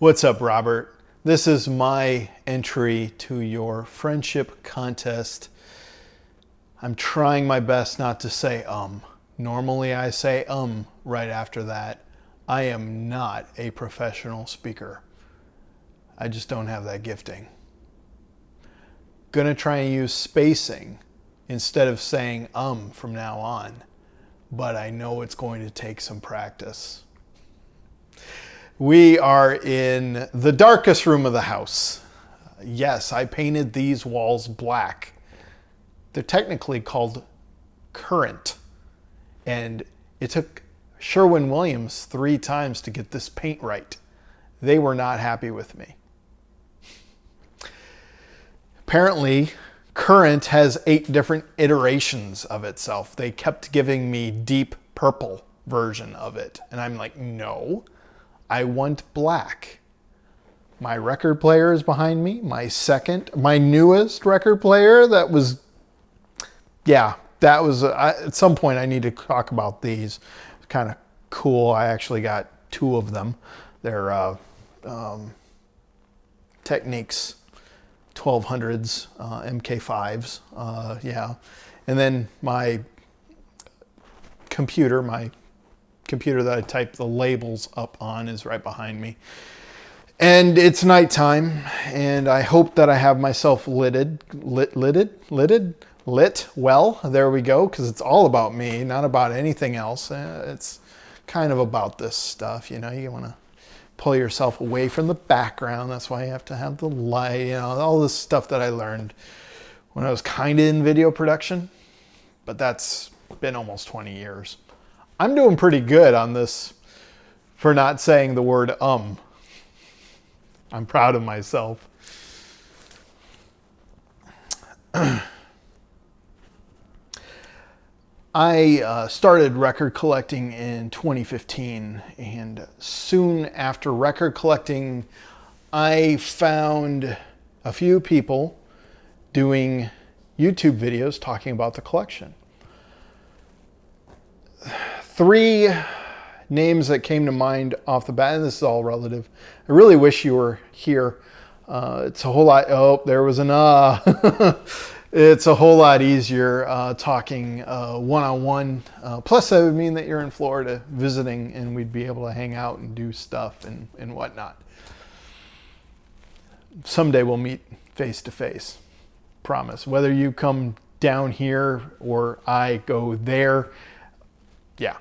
What's up, Robert? This is my entry to your friendship contest. I'm trying my best not to say Normally I say right after that. I am not a professional speaker. I just don't have that gifting. Gonna try and use spacing instead of saying from now on, but I know it's going to take some practice. We are in the darkest room of the house. Yes, I painted these walls black. They're technically called currant. And it took Sherwin-Williams 3 times to get this paint right. They were not happy with me. Apparently, currant has 8 different iterations of itself. They kept giving me deep purple version of it. And I'm like, no. I want black. My record player is behind me. My newest record player that was, at some point I need to talk about these. It's kind of cool. I actually got 2 of them. They're Techniques 1200s, MK5s. And then my computer that I type the labels up on is right behind me. And it's nighttime, and I hope that I have myself lit well. There we go, because it's all about me, not about anything else. It's kind of about this stuff, you want to pull yourself away from the background. That's why you have to have the light, all this stuff that I learned when I was kind of in video production, but that's been almost 20 years. I'm doing pretty good on this for not saying the word I'm proud of myself. I started record collecting in 2015, and soon after record collecting, I found a few people doing YouTube videos talking about the collection. 3 names that came to mind off the bat, and this is all relative. I really wish you were here. It's a whole lot, there was an It's a whole lot easier talking one-on-one. Plus that would mean that you're in Florida visiting, and we'd be able to hang out and do stuff and whatnot. Someday we'll meet face to face. Promise. Whether you come down here or I go there. Yeah.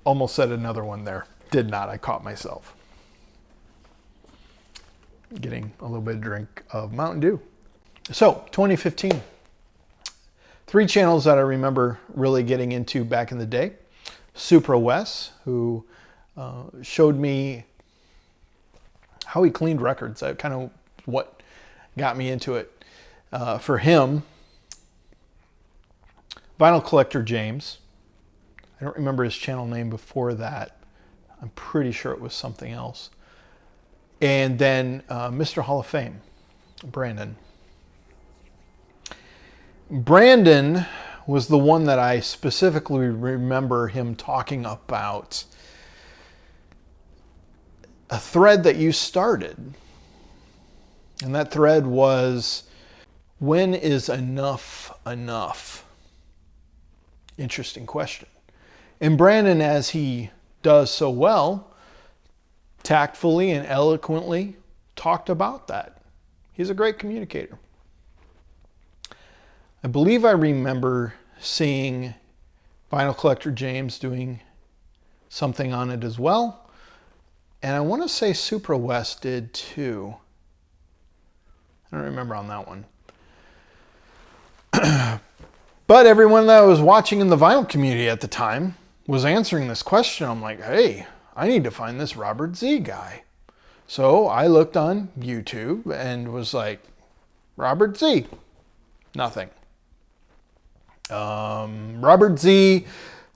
Almost said another one there. Did not. I caught myself. Getting a little bit of drink of Mountain Dew. So, 2015. 3 channels that I remember really getting into back in the day. Supra Wes, who showed me how he cleaned records. That kind of what got me into it. For him, Vinyl Collector James. I don't remember his channel name before that. I'm pretty sure it was something else. And then Mr. Hall of Fame, Brandon. Brandon was the one that I specifically remember him talking about a thread that you started. And that thread was, when is enough enough? Interesting question. And Brandon, as he does so well, tactfully and eloquently talked about that. He's a great communicator. I believe I remember seeing Vinyl Collector James doing something on it as well. And I want to say Supra West did too. I don't remember on that one. But everyone that was watching in the vinyl community at the time was answering this question. I'm like, hey, I need to find this Robert Z guy. So I looked on YouTube and was like, Robert Z, nothing. Robert Z,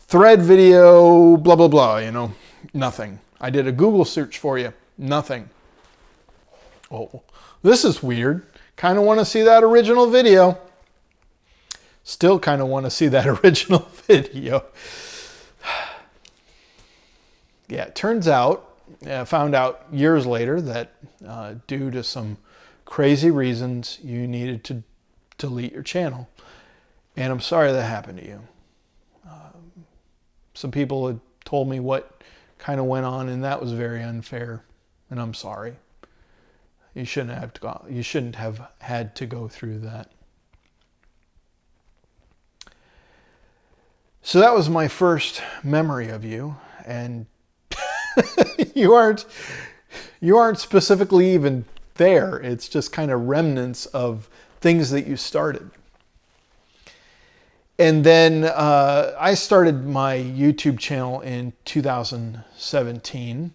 thread video, blah, blah, blah, nothing. I did a Google search for you, nothing. Oh, this is weird. Kind of want to see that original video. Still kind of want to see that original video. Yeah, it turns out found out years later that due to some crazy reasons, you needed to delete your channel. And I'm sorry that happened to you. Some people had told me what kind of went on, and that was very unfair, and I'm sorry. You shouldn't have had to go through that. So that was my first memory of you, and you aren't specifically even there. It's just kind of remnants of things that you started. And then I started my YouTube channel in 2017,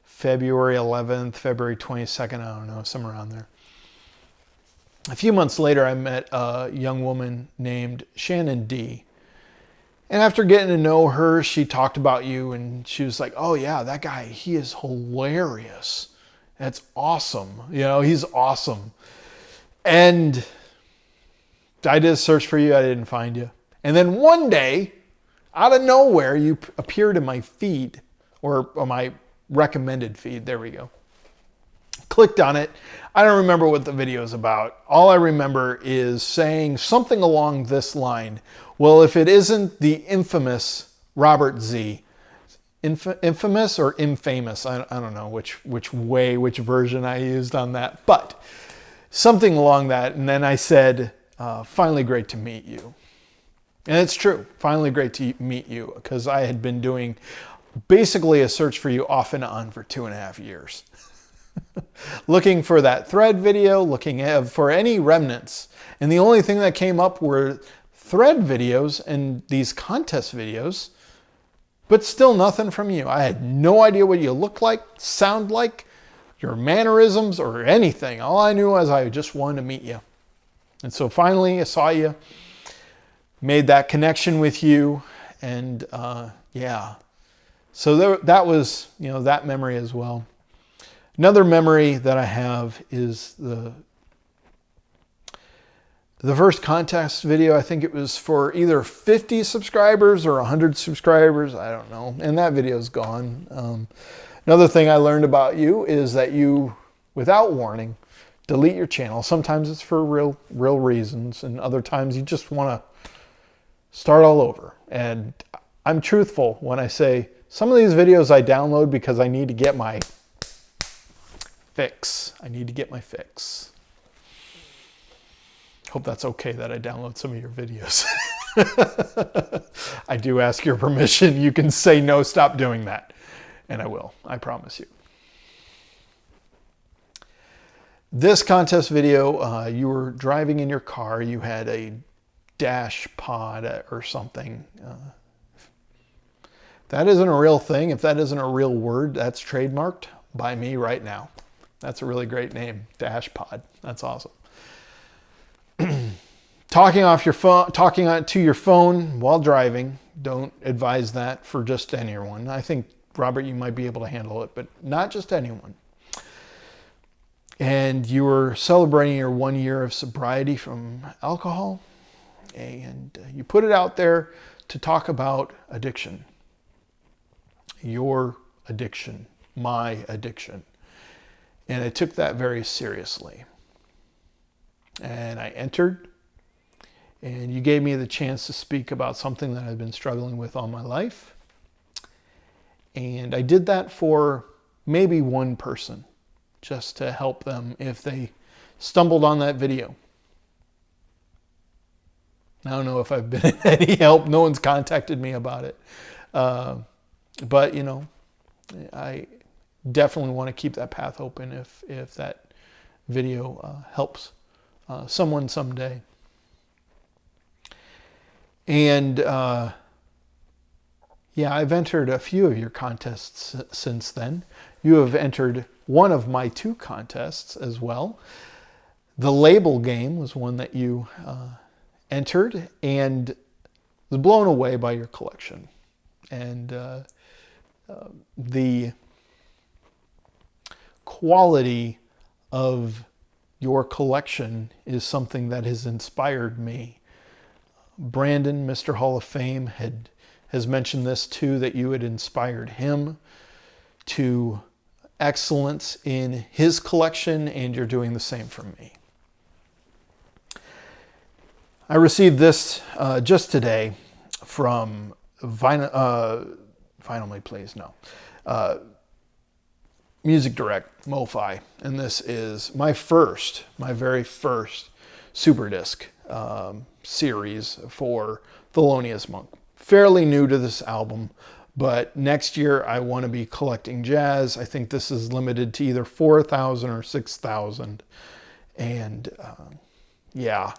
February 11th, February 22nd, I don't know, somewhere around there. A few months later, I met a young woman named Shannon D. And after getting to know her, she talked about you, and she was like, oh yeah, that guy, he is hilarious. That's awesome. You know, he's awesome. And I did a search for you. I didn't find you. And then one day, out of nowhere, you appeared in my feed, or my recommended feed. There we go. Clicked on it. I don't remember what the video is about. All I remember is saying something along this line. Well, if it isn't the infamous Robert Z, infamous or infamous, I don't know which version I used on that, but something along that. And then I said, finally great to meet you. And it's true, finally great to meet you, because I had been doing basically a search for you off and on for 2.5 years. Looking for that thread video, looking for any remnants. And the only thing that came up were thread videos and these contest videos, but still nothing from you. I had no idea what you look like, sound like, your mannerisms, or anything. All I knew was I just wanted to meet you. And so finally I saw you, made that connection with you, and yeah. So that was, that memory as well. Another memory that I have is the first contest video. I think it was for either 50 subscribers or 100 subscribers. I don't know. And that video is gone. Another thing I learned about you is that you, without warning, delete your channel. Sometimes it's for real reasons, and other times you just want to start all over. And I'm truthful when I say some of these videos I download because I need to get my fix. I need to get my fix. Hope that's okay that I download some of your videos. I do ask your permission. You can say no, stop doing that. And I will, I promise you. This contest video, you were driving in your car. You had a dash pod or something. That isn't a real thing. If that isn't a real word, that's trademarked by me right now. That's a really great name, dash pod. That's awesome. Talking to your phone while driving, don't advise that for just anyone. I think, Robert, you might be able to handle it, but not just anyone. And you were celebrating your 1 year of sobriety from alcohol, and you put it out there to talk about addiction. Your addiction, my addiction. And I took that very seriously. And I entered, and you gave me the chance to speak about something that I've been struggling with all my life. And I did that for maybe one person, just to help them if they stumbled on that video. I don't know if I've been any help. No one's contacted me about it. But, I definitely want to keep that path open if that video helps someone someday. And yeah, I've entered a few of your contests since then. You have entered one of my 2 contests as well. The label game was one that you entered, and was blown away by your collection. And the quality of your collection is something that has inspired me. Brandon, Mr. Hall of Fame, has mentioned this too, that you had inspired him to excellence in his collection, and you're doing the same for me. I received this just today from Vinyl Me Please, no. Music Direct, MoFi, and this is my very first Super Disc series for Thelonious Monk. Fairly new to this album, but next year I want to be collecting jazz. I think this is limited to either 4,000 or 6,000, and yeah,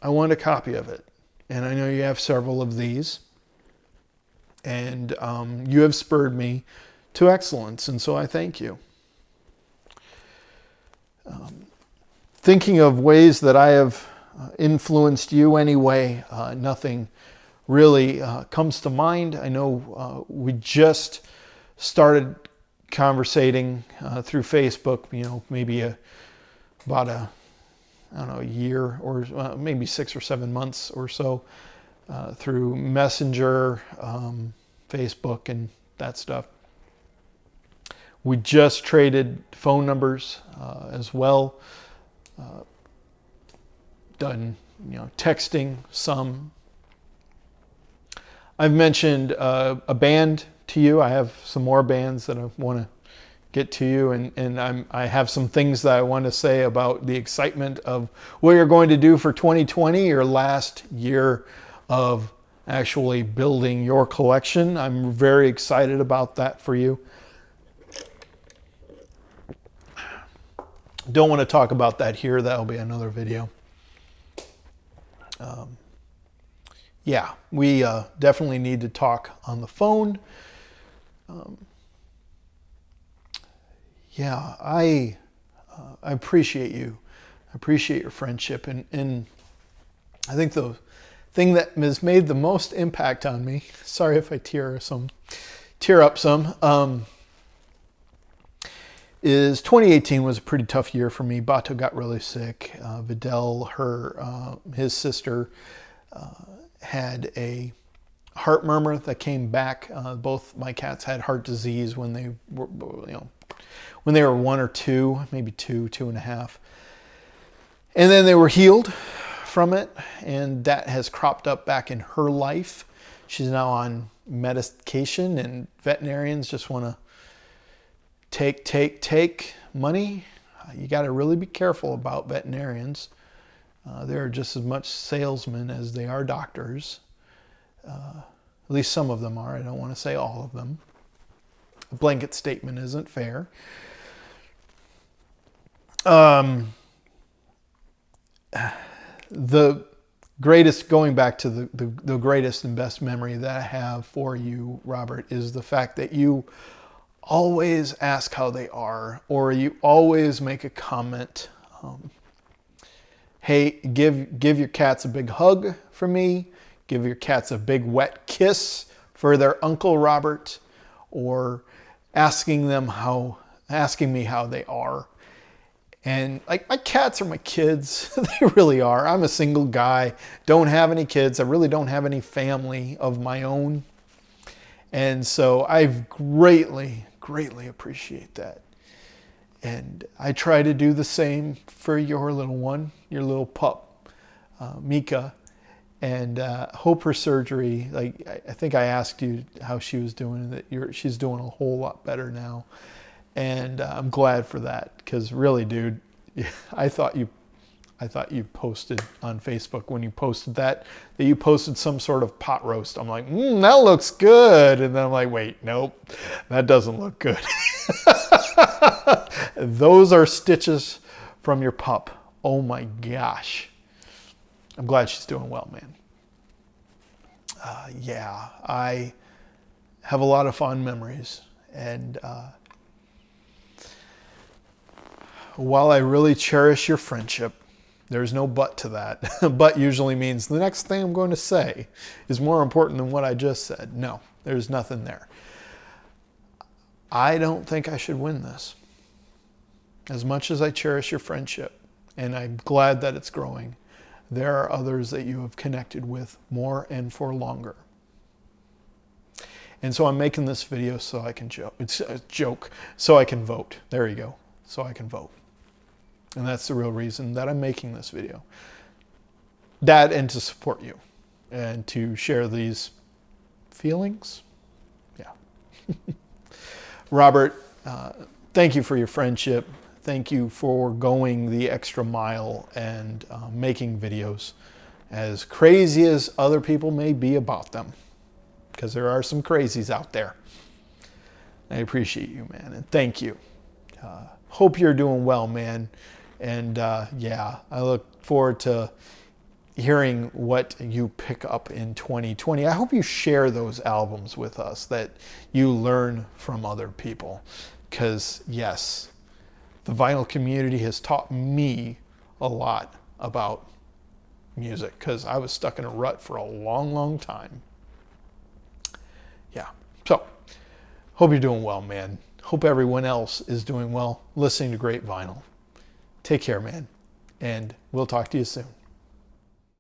I want a copy of it. And I know you have several of these, and you have spurred me to excellence, and so I thank you. Thinking of ways that I have influenced you anyway, nothing really comes to mind. I know we just started conversating through Facebook, maybe about a year or maybe 6 or 7 months or so through Messenger, Facebook, and that stuff. We just traded phone numbers as well. Done, texting some. I've mentioned a band to you. I have some more bands that I want to get to you, and I have some things that I want to say about the excitement of what you're going to do for 2020, your last year of actually building your collection. I'm very excited about that for you. Don't want to talk about that here. That'll be another video. Yeah, we definitely need to talk on the phone. Yeah, I appreciate you. I appreciate your friendship, and I think the thing that has made the most impact on me, sorry if I tear up some, is 2018 was a pretty tough year for me. Bato got really sick. Vidal, his sister, had a heart murmur that came back. Both my cats had heart disease when they were, when they were 1 or 2, maybe 2.5. And then they were healed from it, and that has cropped up back in her life. She's now on medication, and veterinarians just want to take money. You got to really be careful about veterinarians. They're just as much salesmen as they are doctors. At least some of them are. I don't want to say all of them. A blanket statement isn't fair. The greatest, going back to the greatest and best memory that I have for you, Robert, is the fact that you always ask how they are, or you always make a comment. Hey, give your cats a big hug for me. Give your cats a big wet kiss for their Uncle Robert, or asking me how they are. And like, my cats are my kids. They really are. I'm a single guy, don't have any kids. I really don't have any family of my own. And so I greatly appreciate that. And I try to do the same for your little one, your little pup, Mika. And hope her surgery, like, I think I asked you how she was doing, that she's doing a whole lot better now. And I'm glad for that, because really, dude, I thought you posted on Facebook, when you posted that you posted some sort of pot roast. I'm like, that looks good. And then I'm like, wait, nope, that doesn't look good. Those are stitches from your pup. Oh my gosh. I'm glad she's doing well, man. Yeah, I have a lot of fond memories. And while I really cherish your friendship, there's no but to that. But usually means the next thing I'm going to say is more important than what I just said. No, there's nothing there. I don't think I should win this. As much as I cherish your friendship, and I'm glad that it's growing, there are others that you have connected with more and for longer. And so I'm making this video so I can joke, so I can vote. There you go. So I can vote. And that's the real reason that I'm making this video. That and to support you and to share these feelings. Yeah. Robert, thank you for your friendship. Thank you for going the extra mile and making videos as crazy as other people may be about them, because there are some crazies out there. I appreciate you, man, and thank you. Hope you're doing well, man. And yeah, I look forward to hearing what you pick up in 2020. I hope you share those albums with us, that you learn from other people. Because yes, the vinyl community has taught me a lot about music, because I was stuck in a rut for a long, long time. Yeah. So, hope you're doing well, man. Hope everyone else is doing well, listening to great vinyl. Take care, man. And we'll talk to you soon.